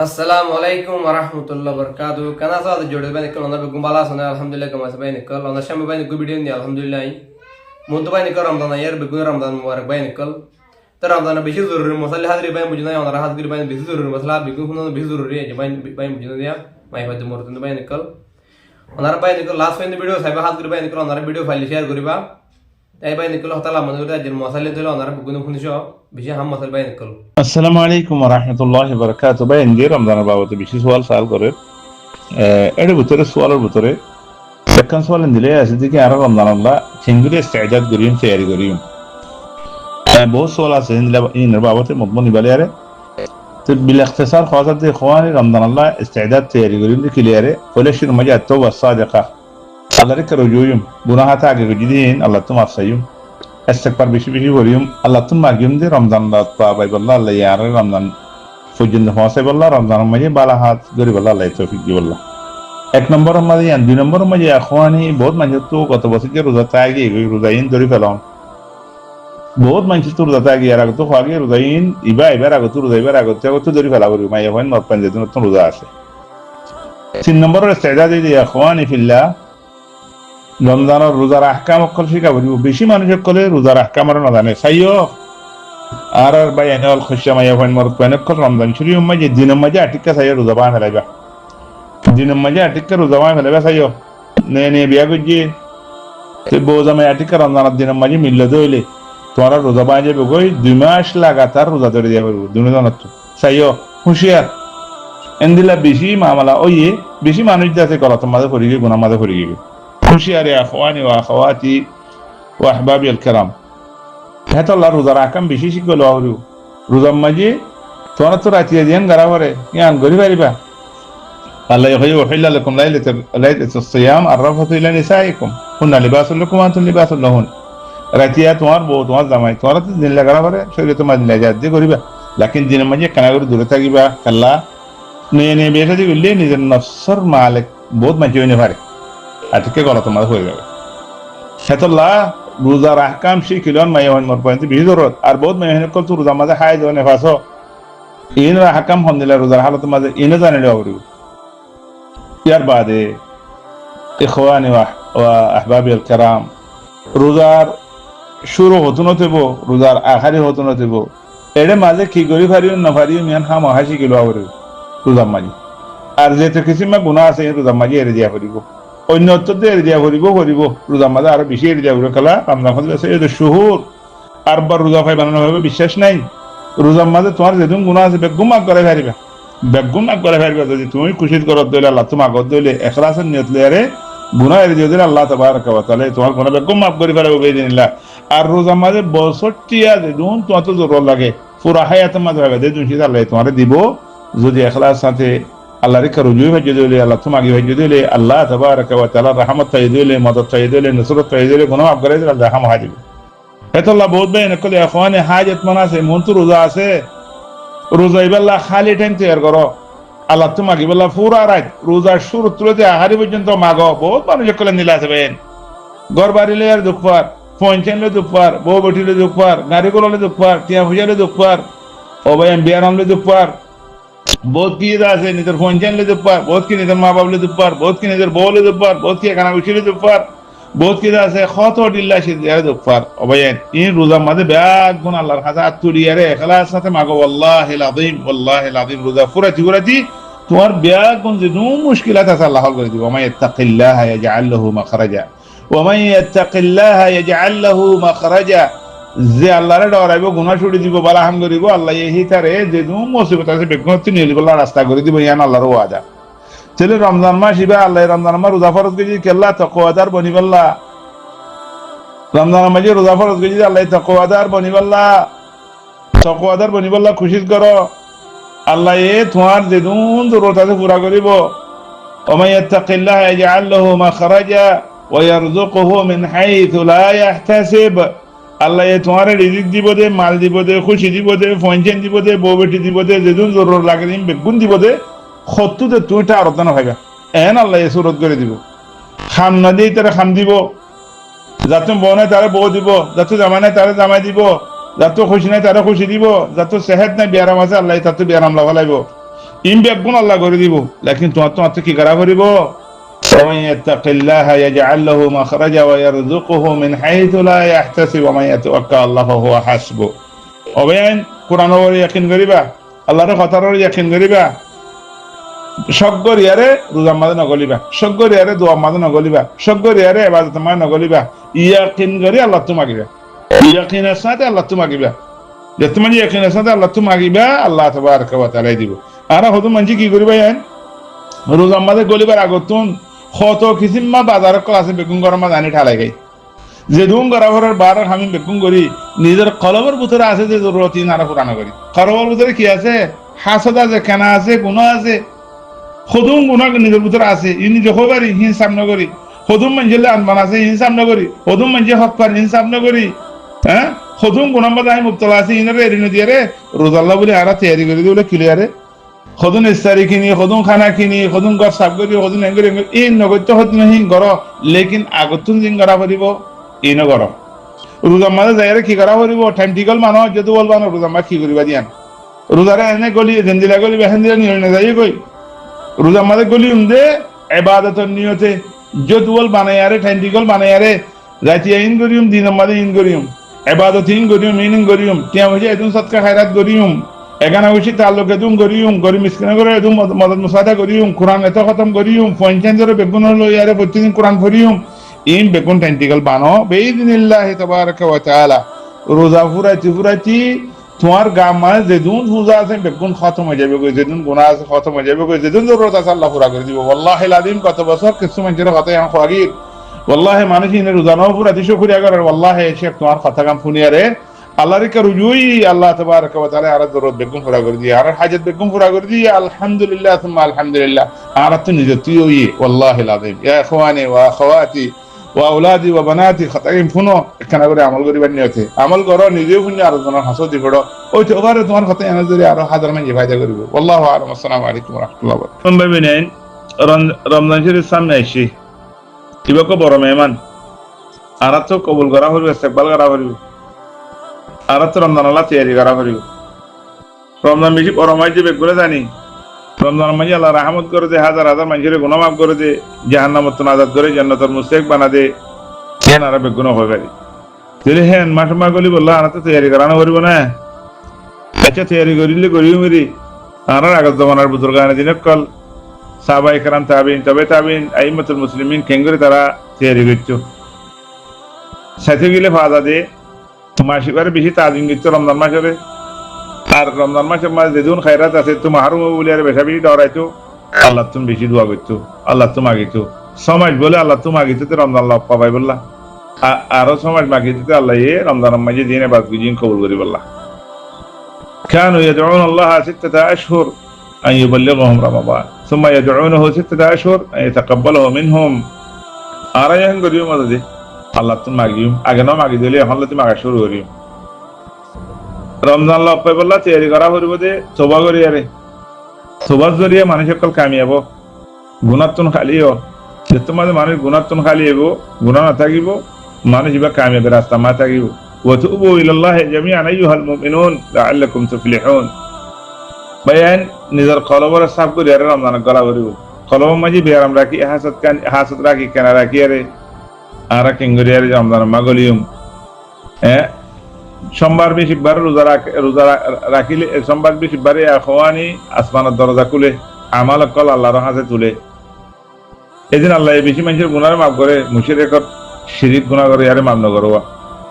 Assalamu alaikum warahmatullahi wabarakatuh. Kana sa jode bani kal onda begum bala sana alhamdulillah kama sabay kal onda sham bani ku video ni alhamdulillah. Muntu bani kal Ramadan yer begum Ramadan mubarak bani kal. Ta Ramadan beshi zururi masal hadri bani mujna onda rahat gir bani beshi zururi masala begum hunna beshi zururi je bani mujna dia mai fatu mortun bani kal. Onda bani kal last bani video sai hat gir bani kal onda video file share koriba. তাই by নিকল হতালা মনে করে আজের মশালে দিল ওনারা বুগুন ফুনিশ বেশি হাম মশাল by নিকল আসসালামু আলাইকুম ওয়া রাহমাতুল্লাহি ওয়া বারাকাতুহু ভাই ইন্দি রমজানের বাবতে বেশি সওয়াল সাল করে এর ভিতরে সওয়ালের ভিতরে সেকেন্ড সওয়াল দিলে আছে যে আর রমজান আল্লাহ চিংগুলি ইস্তেজাদ করিম তৈরি করিম বহুত সওয়াল আছে ইনের বাবতে মতমন নিবালে আরে তো বিল ইখতিসার খাসাত দে ইখওয়ানি রমজান আল্লাহ ইস্তেজাদ তৈরি করিম দি ক্লিয়ারে ফলেশির মজা তাওবা সাদিকা আল্লাহ রে করুয়ুম গুনাহাত আগে গদিন আল্লাহ তুম আফসায়ুম ইস্তিগফার বেশি বেশি করিম আল্লাহ তুম মাগিম দে রমজান রাত পাবাই বল্লাহ আল্লাহ ইয়ার রমজান পর্যন্ত হওয়াছে বল্লাহ রমজান মাঝে বালা হাত গরি বল্লাহ আল্লাহ তৌফিক দি বল্লাহ এক নম্বর মাঝে আর দুই নম্বর মাঝে আখওয়ানি বহুত মানুষ তো কত বছর যে রোজা তাগি রোজাইন ধরে ফেলাম বহুত মানুষ তো রোজা তাগি আর আগে তো খাগে রোজাইন এবার আগে তো রোজাইবার আগে তো ধরে ফেলা করি মাই হন নর পাঁচ দিন তো রোজা আছে তিন নম্বর ইস্তেজাদ দি আখওয়ানি ফিল্লাহ রমজানের রোজার আহকাম অকল শিখা বলিব বেশি মানুষ কলে রোজার আহকাম আর না জানে সাইও আর বাই আনাল খুশা মাইয়া ফাইন মরত পাইন অকল রমজান শুরু মাঝে দিনের মাঝে আটিকা সাইয়া রোজা বান ফেলাইবা দিনের মাঝে আটিকা রোজা বান ফেলাইবা সাইও নে বিয়া গজি তে বোজা মাই আটিকা রমজানের দিনের মাঝে মিললে দইলে তোমার রোজা বান যাবে গই 2 মাস লাগাতার রোজা ধরে দিয়া পারবো দুনিয়ানত সাইও হুঁশিয়ার এন্দিলা বেশি মামলা ওইয়ে বেশি মানুষ যাতে করা তোমাদের করি গিয়ে গুনাহ মাঝে করি গিয়ে খুশিয়ার আখওয়ানি ওয়া আখাওয়াতি ওয়া আহবাবি আল কিরাম হেতো আল্লাহ রোজার আহকাম বেশি শিখলো আহরু রোজার মাঝে তোরা তো রাতিয়া দিন গারাবারে ইয়ান গরি পারিবা আল্লাহ ইউহিল্লু লাকুম লাইলাতুস সিয়াম আররাফাতু ইলা নিসাইকুম কুননা লিবাসুল লাকুম ওয়া আনতুম লিবাসুল লাহুন রাতিয়া তোমার বউ তোমার জামাই তোরা তো দিন লাগারাবারে শরীরে তোমার দিন লাগা দি করিবা লাকিন দিনের মাঝে কানা করে দূরে থাকিবা কাল্লা নে বেশা দি গলি নিজের নফসর মালিক বহুত মাঝে হইনে পারে আজকে গলা তোমার হয়ে যাবে হেতুল্লাহ রোজার আহকাম শিখিলন মাইয়ান মোর পয়েন্ট বেশি জরুরত আর বহুত মেহনত কল তো রোজার মাঝে হাই জনে ফাসো ইন আহকাম হন্দিলা রোজার হালত মাঝে ইনে জানিলে হবে ইয়ার বাদে ইখওয়ানি ওয়া আহবাবি আল কিরাম রোজার শুরু হতো না দেব রোজার আখারি হতো না দেব এর মাঝে কি করি পারিও না পারিও মিয়ান হাম হাসি কিলো হবে রোজার মাঝে আর যেতে কিসিমা গুনাহ আছে রোজার মাঝে এড়ে দিয়া পারিব অন্যত্রতে এরিয়া করিব রোজার মাঝে আরো বেশি এরিয়া করে খেলা রমজান আছে এদের শুহুর আরবার রোজা খাই বানানো হবে বিশ্বাস নাই রোজার মাঝে তোমার যেদিন গুণা আছে বেগুম আগ করে ফেরিবা যদি তুমি খুশিত করত দইলে আল্লাহ তুমি আগত দইলে এখলাসের নিয়ত লইয়ারে গুণা এরিয়া দিলে আল্লাহ তাবারাকা ওয়া তাআলা তোমার গুণা বেগুম মাফ করে ফেলাবে বেদিনিল্লাহ আর রোজার মাঝে বছরটিয়া যেদিন তোমার তো জরুরত লাগে পুরা হায়াতের মাঝে হবে যেদিন সেটা আল্লাহ তোমার দিব যদি এখলাস সাথে আল্লাহ রিকা রুজু হয়ে দিলে আল্লাহ তোমাকে হয়ে দিলে আল্লাহ তাবারাকা ওয়া তাআলা রহমত চাই দিলে মদদ চাই দিলে নসরত চাই দিলে গুনাহ মাফ করে দিলে আল্লাহ হাম দিবে হেতুল্লাহ বহুত বেন কলে এখওয়ানে হাজত মন আছে মন তো রোজা আছে রোজা ইবাল্লাহ খালি টাইম তৈরি করো আল্লাহ তোমাকে বলা পুরা রাত রোজার শুরু তুলতে আহারি পর্যন্ত মাগো বহুত মানুষ কলে নিলা আছে বেন ঘর বাড়িলে আর দুঃখপার পঞ্চানলে দুঃখপার বউ বটিলে দুঃখপার গাড়ি গোলালে দুঃখপার টিয়া ফুজালে দুঃখপার ও ভাই বিয়ার আমলে দুঃখপার बहुत की আছে নিজের ফোন জানলে দুপার বহুত কি নিজের মা বাবলে দুপার বহুত কি নিজের বউলে দুপার বহুত কি কানা উঠিলে দুপার বহুত কি আছে খত দিল্লা সে দিয়ারে দুপার অবয়ান ইন রোজার মাঝে ব্যাগ গুণ আল্লাহর কাছে আতুরিয়ারে ইখলাস সাথে মাগো ওয়াল্লাহিল আযীম রোজা ফুরাতি তোমার ব্যাগ গুণ যে মুশকিলাত আছে আল্লাহ হল করে দিব ওয়া ইয়াত্তাকিল্লাহা ইয়াজআল লাহু মাখরাজা ওয়া ইয়াত্তাকিল্লাহা ইয়াজআল লাহু মাখরাজা যে আল্লাহরে ডরাইব গুনাহ ছুটি দিব বালা হাম করিব আল্লাহ এই তারে যে মুসিবত আছে বেগুনতি নিয়ে দিব রাস্তা করে দিব ইয়ান আল্লাহর ওয়াদা চলে রমজান মাস ইবা আল্লাহ রমজান মাস রোজা ফরজ গজি কেল্লা তাকওয়াদার বনিবাল্লাহ রমজান মাসে রোজা ফরজ গজি আল্লাহ তাকওয়াদার বনিবাল্লাহ খুশি করো আল্লাহ এ তোমার যে জরুরত আছে পুরা করিব ওয়া ইয়াত্তাকিল্লাহা ইয়াজআল লাহু মাখরাজা ওয়া ইয়ারযুকুহু মিন হাইথু লা ইয়াহতাসিব আল্লাহ তোমার রিজিক দিব দে মাল দিব দে খুশি দিব দে পঞ্চান দিব দে বউ বেটি দিব দে যেদিন জরুর লাগে বেগুন দিব দে সত্তু দে তুইটা আরত না হইবা এন আল্লাহ সুরত করে দিব খাম না দিয়ে তারা খাম দিব যাতে বউ নাই তারা বউ দিব যাতে জামাই নাই তারা জামাই দিব যাতে খুশি নাই তারা খুশি দিব যাতে সেহেত নাই বিয়ারাম আছে আল্লাহ তাতে বিয়ারাম লাগা লাগব ইন বেগুন আল্লাহ করে দিব লেকিন তোমার তো কি করা করিব ومن يتق الله يجعل له مخرجا ويرزقه من حيث لا يحتسب ومن يتوكل على الله فهو حسبه وبين قرآن ওর ইয়াকিন করিবা আল্লাহর কথার ইয়াকিন করিবা সগর ইয়ারে রোজা মাদে নগলিবা সগর ইয়ারে দোয়া মাদে নগলিবা সগর ইয়ারে ইবাদত মাদে নগলিবা ইয়াকিন করি আল্লাহ তো মাগিবা ইয়াকিনের সাথে আল্লাহ তো মাগিবা যে তুমি ইয়াকিনের সাথে আল্লাহ তো মাগিবা আল্লাহ তাবারক ওয়া তাআলা দিব আর হতো মানজি কি করিবা ইয়ান রোজা মাদে গলিবার আগতুন কত কিসিমা বাজার ক্লাসে বেগুন গরম জানি ঠালাই গাই যে দুম গরাবরের বার আমি বেগুন করি নিজের কলবের ভিতরে আছে যে জরুরত ইনারা পুরানো করি কলবের ভিতরে কি আছে হাসদ আছে কেনা আছে গুনাহ আছে খুদুম গুনাহ নিজের ভিতরে আছে ইনি যখন করি হিসাব না করি খুদুম মঞ্জিলে আনবান আছে হিসাব না করি খুদুম মঞ্জে হক পার হিসাব না করি হ্যাঁ খুদুম গুনাহ বাদে আমি মুবতলা আছে ইনারে এরিনো দিয়ে রে রোজাল্লাহ বলে আরা তৈরি করে দিলে ক্লিয়ারে খদুন ইস্তারি কিনি খদুন খানা কিনি খদুন গর সাফ করি খদুন এঙ্গরি এই নগত্য হত নহি গর লেকিন আগতুন জিং করা করিব এই ন গর রোজা মাঝে যাইরে কি করা করিব টাইম টিকল মানো যদি বলবা না রোজা মা কি করিবা দিয়ান রোজারে এনে গলি জেন্দিলা গলি বেহেন্দিলা নিয়ে না যাই কই রোজা মাঝে গলি উন্দে ইবাদতের নিয়তে জদওয়াল বানায়ারে টাইম টিকল বানায়ারে রাতি ইন করিম দিন মাঝে ইন করিম ইবাদত ইন করিম ইন করিম কিয়া হইছে এতুন সদকা খায়রাত করিম এখানে হচ্ছে তাল্লুকে তুম করিম গরিব মিসকিন করে তুম মদদ মুসাদা করিম কোরআন এত খতম করিম পঞ্চান ধরে বেগুন লইয়ারে প্রতিদিন কোরআন পড়িম ইন বেগুন টেন্টিকল বানো বেইদিনিল্লাহ তাবারাকা ওয়া তাআলা রোজা ফুরাইতি তোমার গামা যেদিন রোজা আছে বেগুন খতম হয়ে যাবে কই যেদিন গুনাহ আছে খতম হয়ে যাবে কই যেদিন জরুরত আছে আল্লাহ পুরা করে দিব ওয়াল্লাহি আযীম কত বছর কিছু মানুষের কথা এখন খাগির ওয়াল্লাহি মানুষ ইনে রোজা নাও ফুরাইতি শুকরিয়া করে ওয়াল্লাহি শেখ তোমার কথা কাম শুনিয়ারে আল্লাহর কা রুজুই আল্লাহ তাবারক ওয়া তাআলা আর জরুরত বেগুন পুরা করে দিয়ে আর হাজত বেগুন পুরা করে দিয়ে আলহামদুলিল্লাহ সুম্মা আলহামদুলিল্লাহ আর তো নিজে তুই ওয়াল্লাহি আযীম ইয়া ইখওয়ানি ওয়া আখাওয়াতি ওয়া আওলাদি ওয়া বানাতি খাতাইম ফুনো এখানে করে আমল করিবার নিয়তে আমল করো নিজেও ফুনি আর জনের হাসো দি পড়ো ওই তো ওখানে তোমার কথা এনে ধরে আর হাজার মান ফায়দা করিব আল্লাহু আ'লাম আসসালামু আলাইকুম ওয়া রাহমাতুল্লাহি ওয়া বারাকাতুহু সম্ভাবনায় রমজান শরীফ সামনে আসি কিবাকো বড় মেহমান আর তো কবুল করা হইবে ইস্তেকবাল করা হইবে আর তো রমজান আল্লাহ তৈরি করা করিব রমজান বেশি পরমাই যে বেগুলো জানি রমজান মাঝে আল্লাহ রাহমত করে দে হাজার হাজার মানুষের গুনাহ মাফ করে দে জাহান্নামত আজাদ করে জান্নাতের মুস্তাহিক বানা দে কেন আর বেগুন হয়ে পারি তাহলে হ্যাঁ মাস মা গলি বললা আর তো তৈরি করানো করিব না আচ্ছা তৈরি করিলে করিও মেরি আর আগত জমানার বুজুর্গানের দিনে কল সাহাবায়ে কেরাম তাবিন তবে তাবিন আইম্মাতুল মুসলিমিন কেঙ্গরে তারা তৈরি করতো সাথে গেলে ফায়দা দে মাসি করে বেশি তাজিম দিচ্ছ রমজান মাসে আর রমজান মাসের মাঝে যেদিন খায়রাত আছে তুমি হারুম বলে আর বেশা বেশি ডরাইছো আল্লাহ তুমি বেশি দোয়া করছো আল্লাহ তুমি মাগিছো সমাজ বলে আল্লাহ তুমি মাগিছো তো রমজান লাভ পাবাই বললা আরো সমাজ মাগিছো তো আল্লাহ রমজান মাঝে দিনে বাদ গুজিন কবুল করি বললা كانوا يدعون الله 6 أشهر أن يبلغهم رمضان ثم يدعونه 6 أشهر أن يتقبله منهم أرأيهم قريم هذا আল্লাহ তুমি মাগিম আগে না মাগি দিলে এখন তুমি মাগা শুরু করিম রমজান লাভ পাই বললা তৈরি করা করিব দে তোবা করি আরে তোবার জরিয়ে মানুষ সকল কামিয়াব গুণাত্তন খালিও যে তোমার মানুষ গুণাত্তন খালি হইব গুণা না থাকিব মানুষ এবার কামিয়াবের রাস্তা মা থাকিব وتوبوا إلى الله جميعا أيها المؤمنون لعلكم تفلحون بيان নিজের কলবর সাফ করি আরে রমজান গলা করিব কলব মাঝে বিয়ারাম রাখি হাসত রাখি কেন রাখি আরে আর কেঙ্গুরিয়ার রমজান মাগলিয়ম সোমবার বেশিবার রোজা রাখিলে সোমবার বেশিবারে আখওয়ানি আসমানের দরজা খুলে আমাল কল আল্লাহর হাতে তুলে এদিন আল্লাহ বেশি মানুষের গুনাহ মাফ করে মুশরিক শিরিক গুনাহ করে আরে মাফ না করবা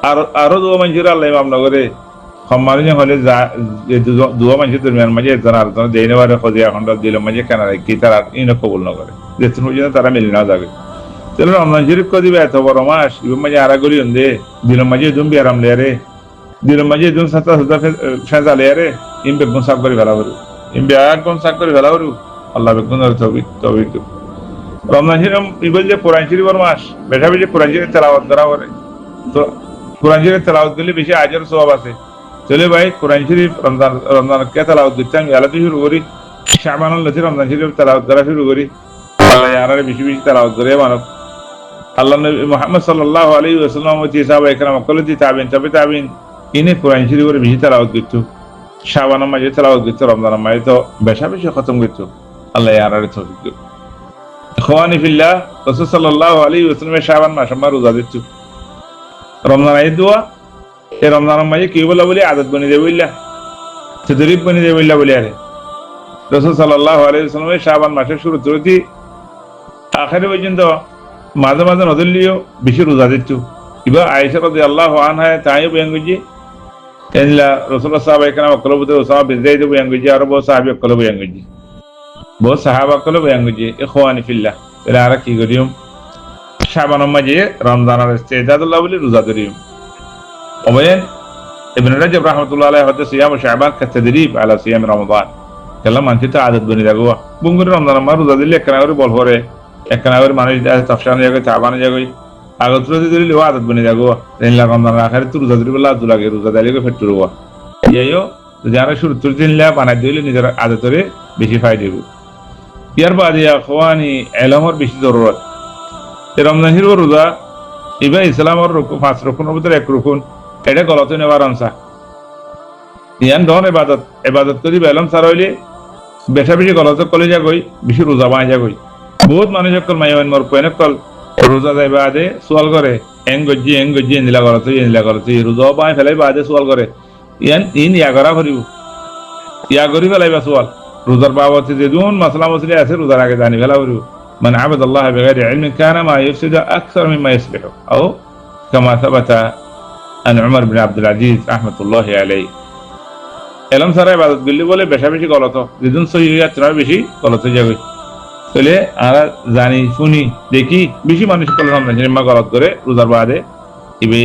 আর আরো দুয়া মানুষের আল্লাহ মাফ না করে সম্মানিত হলে দুয়া মানুষের দরমিয়ান মাঝে একজন আর একজন দেই নেওয়ারে খোঁজে খন্ড দিল মাঝে কেন কি তারা ইনো কবুল না করে যেদিন পর্যন্ত তারা মিলে না যাবে তাহলে রমজান শরীফ কো দিবে এত বড় মাস ইবন মাঝে আরা গলি হন্দে দিল মাঝে দুম বিয়ারাম লেরে দিল মাঝে দুম সাতা সাতা ফেজা লেরে ইম বেগুন সাব করে ফেলা করু ইম বেগুন সাব করে ফেলা করু আল্লাহ বেগুন তৌফিক রমজান শরীফ ইবল যে কোরআন শরীফের মাস বেশা বেশি কোরআন শরীফ তেলাওয়াত করা করে তো কোরআন শরীফ তেলাওয়াত করলে বেশি আজর সওয়াব আছে চলে ভাই কোরআন শরীফ রমজান কে তেলাওয়াত করতে আমি আলাদা শুরু করি শাবানুল লতি রমজান শরীফ তেলাওয়াত করা শুরু করি আল্লাহ আরারে বেশি বেশি তেলাওয়াত করে মানব আল্লাহ নবী মুহাম্মদ সাল্লাল্লাহু আলাইহি ওয়াসাল্লাম ও সাহাবায়ে কেরাম কলতি তাবিন তবে তাবিন ইনে কোরআন শরীফের বেশি তেলাওয়াত করতো শাবানের মাঝে তেলাওয়াত করতো, রমজানের মাঝে তো বেশা বেশি খতম করতো। আল্লাহ আরারে তৌফিক দিক। ইখওয়ানি ফিল্লাহ, রাসূল সাল্লাল্লাহু আলাইহি ওয়াসাল্লাম শাবান মাস আমরা রোজা দিচ্ছ। রমজান আই দোয়া এই রমজানের মাঝে কি বলা বলি আদত বনি দেব ইল্লা তদরিব বনি দেব ইল্লা বলি আরে রাসূল সাল্লাল্লাহু আলাইহি ওয়াসাল্লাম শাবান মাসের শুরু থেকে আখেরি পর্যন্ত মাঝে মাঝে নদলিও বেশি রোজা দিচ্ছ। ইবা আয়েশা রাদিয়াল্লাহু আনহা তাই বয়ান করছি কেনলা রাসূলুল্লাহ সাহাবায়ে কেরাম কলবুতে ওসামা বিন যায়েদ বয়ান করছি আর বহু সাহাবী কলব বয়ান করছি, বহু সাহাবা কলব বয়ান করছি। ইখওয়ানি ফিল্লাহ, তাহলে আর কি করিম শাবানের মাঝে রমজানের ইস্তেদাদুল্লাহ বলি রোজা ধরিম। ওবেন ইবনে রাজব রাহমাতুল্লাহ আলাইহি হযরত সিয়াম শাবান কাতদরিব আলা সিয়াম রমাদান কেলা মানছি তো আদত বনি যাগো বুঙ্গুর রমজান মাস রোজা দিলে একখানা করে বল করে একখানা করে মানুষ তাফসান জায়গায় চাবানো জায়গায় আগত রোজা দিলে আদত বনি যাগো তেনলা রমজানের আখেরে তো রোজা দিলে আদু লাগে রোজা দিলে ফেট রুব ইয়াইও যারা শুরু তুর দিনলা বানাই দিলে নিজের আদতরে বেশি ফায়দা দিব। ইয়ার বাদে ইখওয়ানি ইলমের বেশি জরুরত। এই রমজান হির রোজা ইবা ইসলামের রুকুন 5 রুকুনের ভিতরে এক রুকুন, এটা গলত নেবার আনসা ইয়ান ধন ইবাদত করি বেলম সার হইলে বেশা বেশি গলত কলে যাগই বেশি রোজা বাঁই যাগই। বহুত মানুষ অকল মাইন মর পেন অকল রোজা যাই বাদে সোয়াল করে এং গজ্জি এন্দিলা গলত রোজা বাঁই ফেলাই বাদে সোয়াল করে ইয়ান ইয়া করা করিব ইয়া করি ফেলাইবা সোয়াল রোজার বাবতে যে দুন মাসলা মসলি আছে রোজার আগে জানি ফেলা করিব। من عبد الله بغير علم كان ما يفسد أكثر مما يصلح أو كما ثبت عن عمر بن عبد العزيز رحمة الله عليه। এলম সারা ইবাদত গুলি বলে বেশা বেশি গলত যেদিন সহি হইয়া তারা বেশি গলত যাবে। তাহলে আমরা জানি শুনি দেখি বেশি মানুষ কলে রমজান গলত করে রোজার বাদে ইবে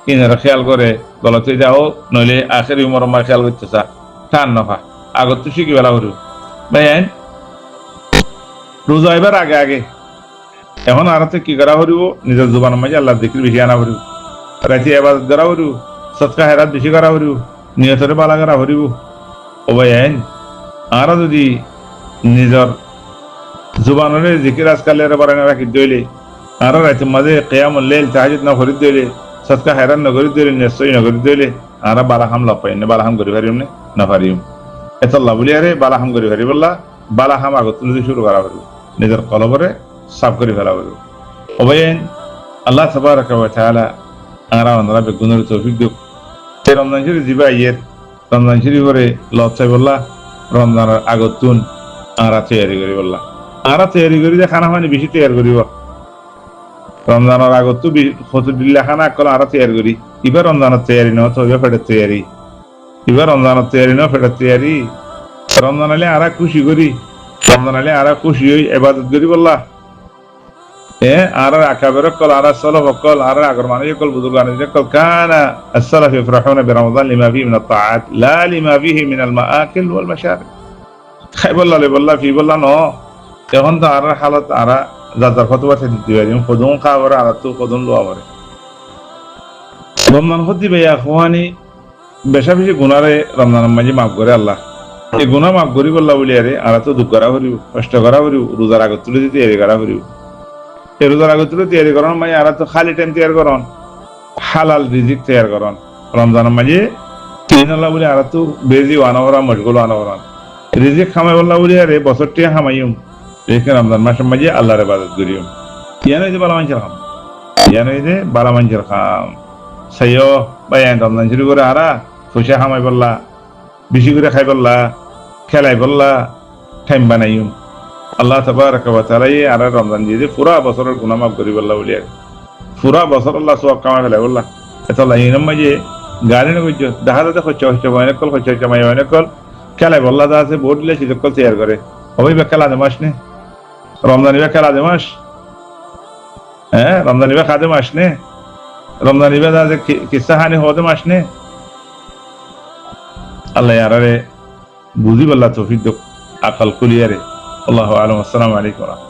কিনারা খেয়াল করে গলত হয়ে যাও নইলে আখের উমর খেয়াল করতেছা টান নফা আগত তো শিখি বেলা করু ভাই রোজা এবার আগে আগে এখন আর কি করা হরিব নিজের জুবানের মাঝে আল্লাহ জিকির বেশি আনা হরিব, রাতে ইবাদত করা হরিব, সদকা হেরাত বেশি করা হরিব, নিয়তরে বালা করা হরিব। ও ভাই আর যদি নিজের জুবানের জিকির আজকালের বারানা রাখি দইলে আর রাতে মাঝে কিয়ামুল লাইল তাহাজ্জুদ না করি দইলে সদকা হেরাত না করি দইলে নিশ্চয় না করি দইলে আর বালা হামলা পাই না বালা হাম করি পারিম না পারিম এত আল্লাহ বলি আরে বালা হাম করি পারি বললা বালা হাম আগত যদি শুরু করা হরিব নিজের কলবরে সাফ করে ফেলা হইব। ওবেন আল্লাহ তাবারাকা ওয়া তাআলা আমরা বেগুনের তৌফিক দিক। এই রমজান শরীফ দিবা ইয়ের রমজান শরীফ করে লচ্ছাই বললা রমজানের আগতুন আমরা তৈরি করি বললা আমরা তৈরি করি যে খানা পানি বেশি তৈরি করিব রমজানের আগত কত দিল্লা খানা কল আমরা তৈরি করি এবার রমজানের তৈরি ন তো ফেটের তৈরি এবার রমজানের তৈরি ন ফেটের তৈরি রমজান আলে আমরা খুশি করি রমজান আলে আর খুশি হই ইবাদত করি বললা আর আকাবের কল আর সালাফ কল আর আগর মানুষ কল বুজুর্গান কল কানা السلف يفرحون برمضان لما فيه من الطاعات لا لما فيه من المآكل والمشارب খাই বললা লে বললা ফি বললা ন এখন তো আর হালত আর যাতার ফতোয়া দিতে পারি কদম খাবার আর তো কদম লওয়া পারে রমজান হদি ভাইয়া খোয়ানি বেশা বেশি গুনারে রমজানের মাঝে মাফ করে আল্লাহ এই গুনাহ মাফ করি বললা বলি আরে আর তো দুঃখ করা করিব কষ্ট করা করিব রোজার আগত তুলে দিতে এর করা করিব এই রোজার আগত তুলে তৈরি করন মানে আর তো খালি টাইম তৈরি করন হালাল রিজিক তৈরি করন রমজানের মাঝে তিন আল্লাহ বলি আর তো বেজি আনাওরা মশগুল আনাওরা রিজিক খামাই বললা বলি আরে বছরটি খামাইম এখানে রমজান মাসের মাঝে আল্লাহর ইবাদত করিম ইয়ান হইতে বালা মানুষের খাম ইয়ান হইতে বালা মানুষের খাম সাইও বায়ান রমজান শুরু করে আরা ফুসা খামাই বললা বেশি করে খাই বললা খেলাই বললা টাইম বানাইম আল্লাহ তাবারাকা ওয়া তাআলা আর রমজান দিয়ে পুরা বছরের গুনাহ মাফ করি বললা বলি পুরা বছর আল্লাহ সওয়াব কামাই ফেলে বললা এত লাইনের মাঝে গাড়ি না কইছো দেখা যাচ্ছে খরচ হয় কল খরচ কামাই হয় কল খেলাই বললা দা আছে বোর্ড দিলে শীত কল তৈরি করে ওই বা খেলা দে মাস নে রমজানি বা খেলা দে মাস রমজানি বা খাদে মাস নে রমজানি বা দা কিসা হানি হদে মাস নে আল্লাহ আরে বুঝি বললা তৌফিক দো আকল কুলিয়ারে আল্লাহু আলাইহি ওয়া সাল্লাম আলাইকুম।